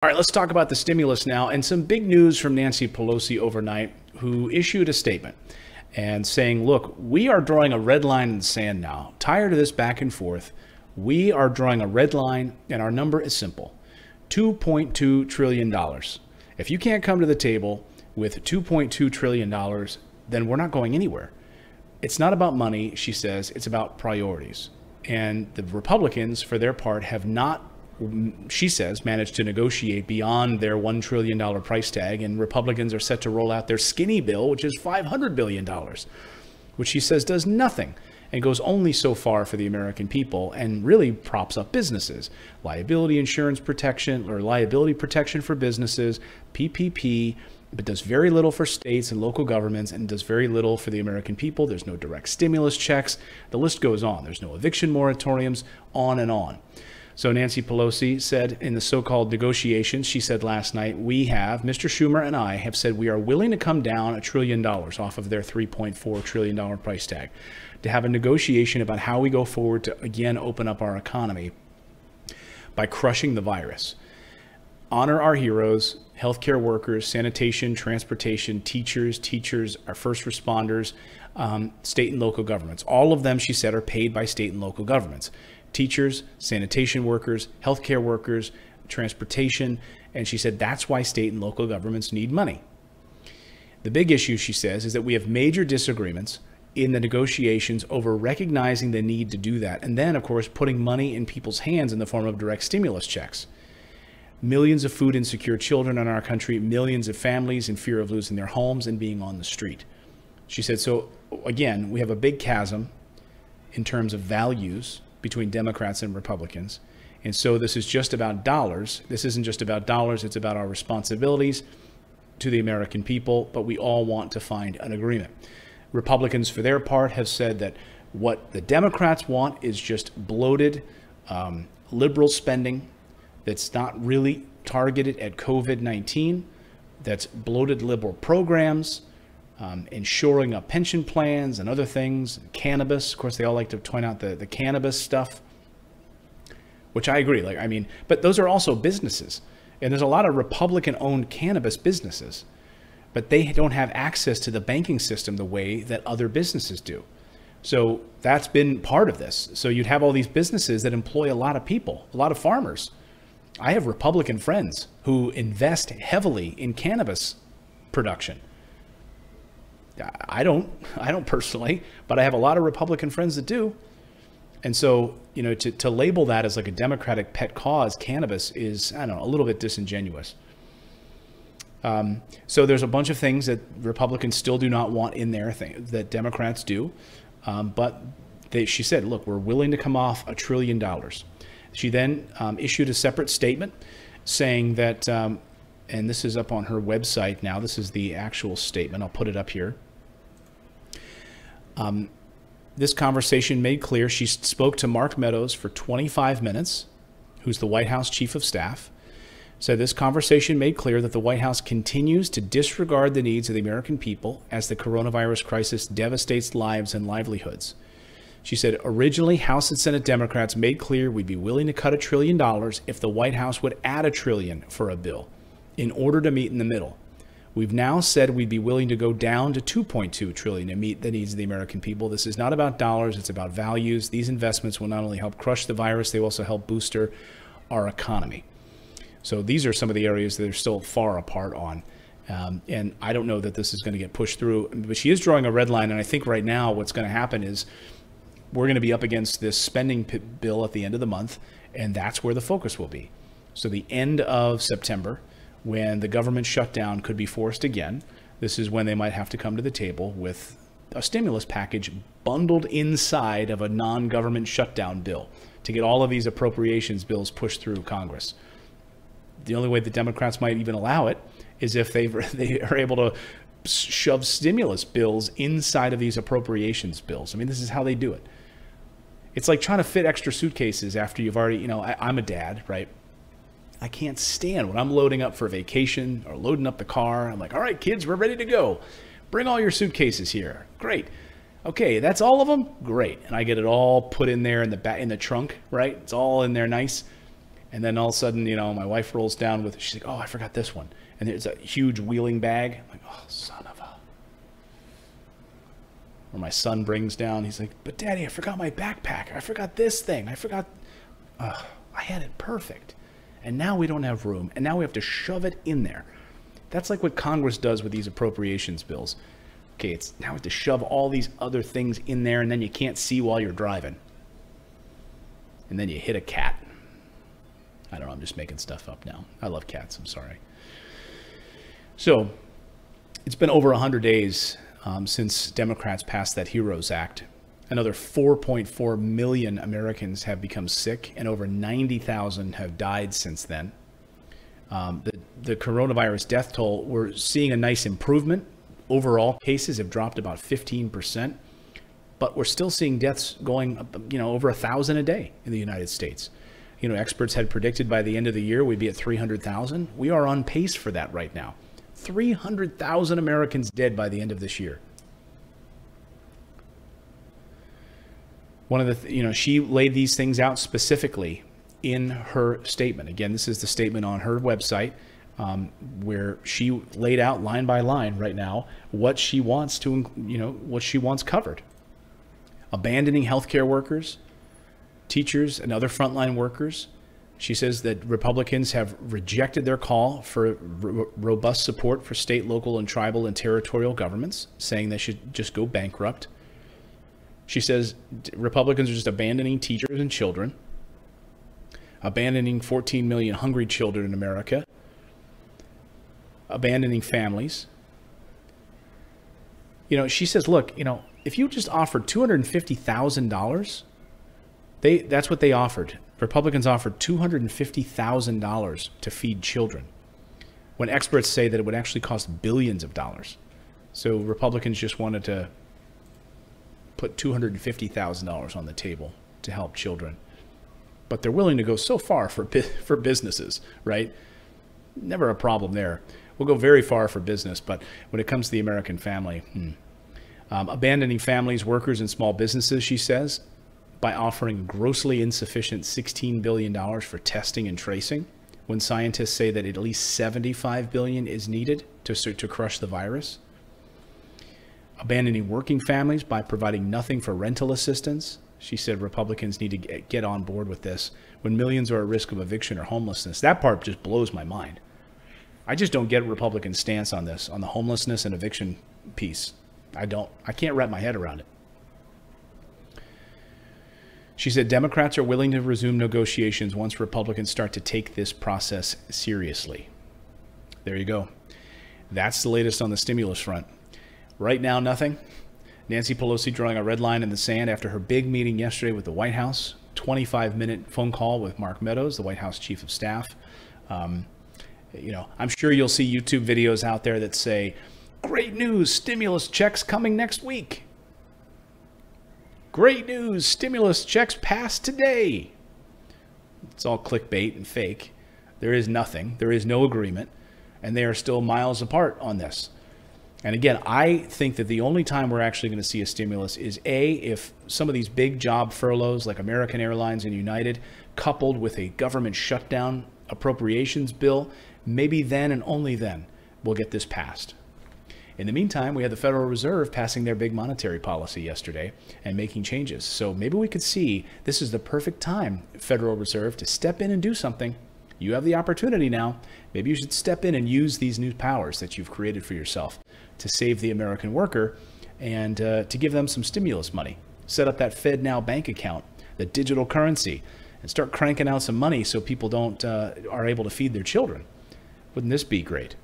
All right, let's talk about the stimulus now, and some big news from Nancy Pelosi overnight, who issued a statement and saying, look, we are drawing a red line in the sand now. Tired of this back and forth. We are drawing a red line, and our number is simple: $2.2 trillion. If you can't come to the table with $2.2 trillion, then we're not going anywhere. It's not about money, she says, it's about priorities. And the Republicans, for their part, have not, she says, managed to negotiate beyond their $1 trillion price tag, and Republicans are set to roll out their skinny bill, which is $500 billion, which she says does nothing and goes only so far for the American people and really props up businesses. Liability insurance protection, or liability protection for businesses, PPP, but does very little for states and local governments and does very little for the American people. There's no direct stimulus checks. The list goes on. There's no eviction moratoriums, on and on. So Nancy Pelosi said in the so-called negotiations, she said last night, Mr. Schumer and I have said we are willing to come down $1 trillion off of their $3.4 trillion price tag to have a negotiation about how we go forward to again open up our economy by crushing the virus. Honor our heroes, healthcare workers, sanitation, transportation, teachers, our first responders, state and local governments. All of them, she said, are paid by state and local governments. Teachers, sanitation workers, healthcare workers, transportation. And she said that's why state and local governments need money. The big issue, she says, is that we have major disagreements in the negotiations over recognizing the need to do that. And then, of course, putting money in people's hands in the form of direct stimulus checks. Millions of food insecure children in our country, millions of families in fear of losing their homes and being on the street. She said, so again, we have a big chasm in terms of values between Democrats and Republicans. And so this is just about dollars. This isn't just about dollars. It's about our responsibilities to the American people, but we all want to find an agreement. Republicans, for their part, have said that what the Democrats want is just bloated liberal spending that's not really targeted at COVID-19, that's bloated liberal programs, and shoring up pension plans and other things, cannabis. Of course, they all like to point out the cannabis stuff, which I agree. But those are also businesses. And there's a lot of Republican-owned cannabis businesses, but they don't have access to the banking system the way that other businesses do. So that's been part of this. So you'd have all these businesses that employ a lot of people, a lot of farmers. I have Republican friends who invest heavily in cannabis production. I don't personally, but I have a lot of Republican friends that do. And so, to label that as like a Democratic pet cause, cannabis is, I don't know, a little bit disingenuous. So there's a bunch of things that Republicans still do not want in there that Democrats do. But she said, look, we're willing to come off $1 trillion. She then issued a separate statement saying that, and this is up on her website now, this is the actual statement, I'll put it up here. This conversation made clear, she spoke to Mark Meadows for 25 minutes, who's the White House chief of staff. So this conversation made clear that the White House continues to disregard the needs of the American people as the coronavirus crisis devastates lives and livelihoods. She said, originally, House and Senate Democrats made clear we'd be willing to cut $1 trillion if the White House would add $1 trillion for a bill in order to meet in the middle. We've now said we'd be willing to go down to $2.2 trillion to meet the needs of the American people. This is not about dollars, it's about values. These investments will not only help crush the virus, they will also help booster our economy. So these are some of the areas that are still far apart on. And I don't know that this is going to get pushed through, but she is drawing a red line. And I think right now what's going to happen is we're going to be up against this spending bill at the end of the month, and that's where the focus will be. So the end of September, when the government shutdown could be forced again, this is when they might have to come to the table with a stimulus package bundled inside of a non-government shutdown bill to get all of these appropriations bills pushed through Congress. The only way the Democrats might even allow it is if they are able to shove stimulus bills inside of these appropriations bills. I mean, this is how they do it. It's like trying to fit extra suitcases after you've already, I'm a dad, right? I can't stand when I'm loading up for vacation or loading up the car. I'm like, all right, kids, we're ready to go. Bring all your suitcases here. Great. Okay, that's all of them? Great. And I get it all put in there in the trunk, right? It's all in there nice. And then all of a sudden, you know, my wife rolls down with, she's like, oh, I forgot this one. And there's a huge wheeling bag. I'm like, oh, son of a. Or my son brings down, he's like, but Daddy, I forgot my backpack. I forgot this thing. I forgot, I had it perfect. And now we don't have room. And now we have to shove it in there. That's like what Congress does with these appropriations bills. Okay, it's now we have to shove all these other things in there, and then you can't see while you're driving. And then you hit a cat. I don't know, I'm just making stuff up now. I love cats, I'm sorry. So, it's been over 100 days since Democrats passed that HEROES Act. Another 4.4 million Americans have become sick, and over 90,000 have died since then. The coronavirus death toll, we're seeing a nice improvement. Overall, cases have dropped about 15%, but we're still seeing deaths going up, you know, over 1,000 a day in the United States. You know, experts had predicted by the end of the year we'd be at 300,000. We are on pace for that right now. 300,000 Americans dead by the end of this year. One of the, you know, she laid these things out specifically in her statement. Again, this is the statement on her website where she laid out line by line right now what she wants to, you know, what she wants covered. Abandoning healthcare workers, teachers, and other frontline workers. She says that Republicans have rejected their call for robust support for state, local, and tribal and territorial governments, saying they should just go bankrupt. She says Republicans are just abandoning teachers and children, abandoning 14 million hungry children in America, abandoning families. You know, she says, look, you know, if you just offered $250,000, that's what they offered. Republicans offered $250,000 to feed children, when experts say that it would actually cost billions of dollars. So Republicans just wanted to put $250,000 on the table to help children. But they're willing to go so far for businesses, right? Never a problem there. We'll go very far for business, but when it comes to the American family, abandoning families, workers, and small businesses, she says, by offering grossly insufficient $16 billion for testing and tracing, when scientists say that at least $75 billion is needed to crush the virus. Abandoning working families by providing nothing for rental assistance. She said Republicans need to get on board with this when millions are at risk of eviction or homelessness. That part just blows my mind. I just don't get Republican stance on this, on the homelessness and eviction piece. I can't wrap my head around it. She said Democrats are willing to resume negotiations once Republicans start to take this process seriously. There you go. That's the latest on the stimulus front. Right now, nothing. Nancy Pelosi drawing a red line in the sand after her big meeting yesterday with the White House. 25-minute phone call with Mark Meadows, the White House Chief of Staff. You know, I'm sure you'll see YouTube videos out there that say, great news, stimulus checks coming next week. Great news, stimulus checks passed today. It's all clickbait and fake. There is nothing. There is no agreement. And they are still miles apart on this. And again, I think that the only time we're actually going to see a stimulus is if some of these big job furloughs like American Airlines and United, coupled with a government shutdown appropriations bill, maybe then and only then we'll get this passed. In the meantime, we had the Federal Reserve passing their big monetary policy yesterday and making changes. So maybe we could see this is the perfect time, Federal Reserve, to step in and do something. You have the opportunity now. Maybe you should step in and use these new powers that you've created for yourself to save the American worker and to give them some stimulus money. Set up that FedNow bank account, the digital currency, and start cranking out some money so people are able to feed their children. Wouldn't this be great?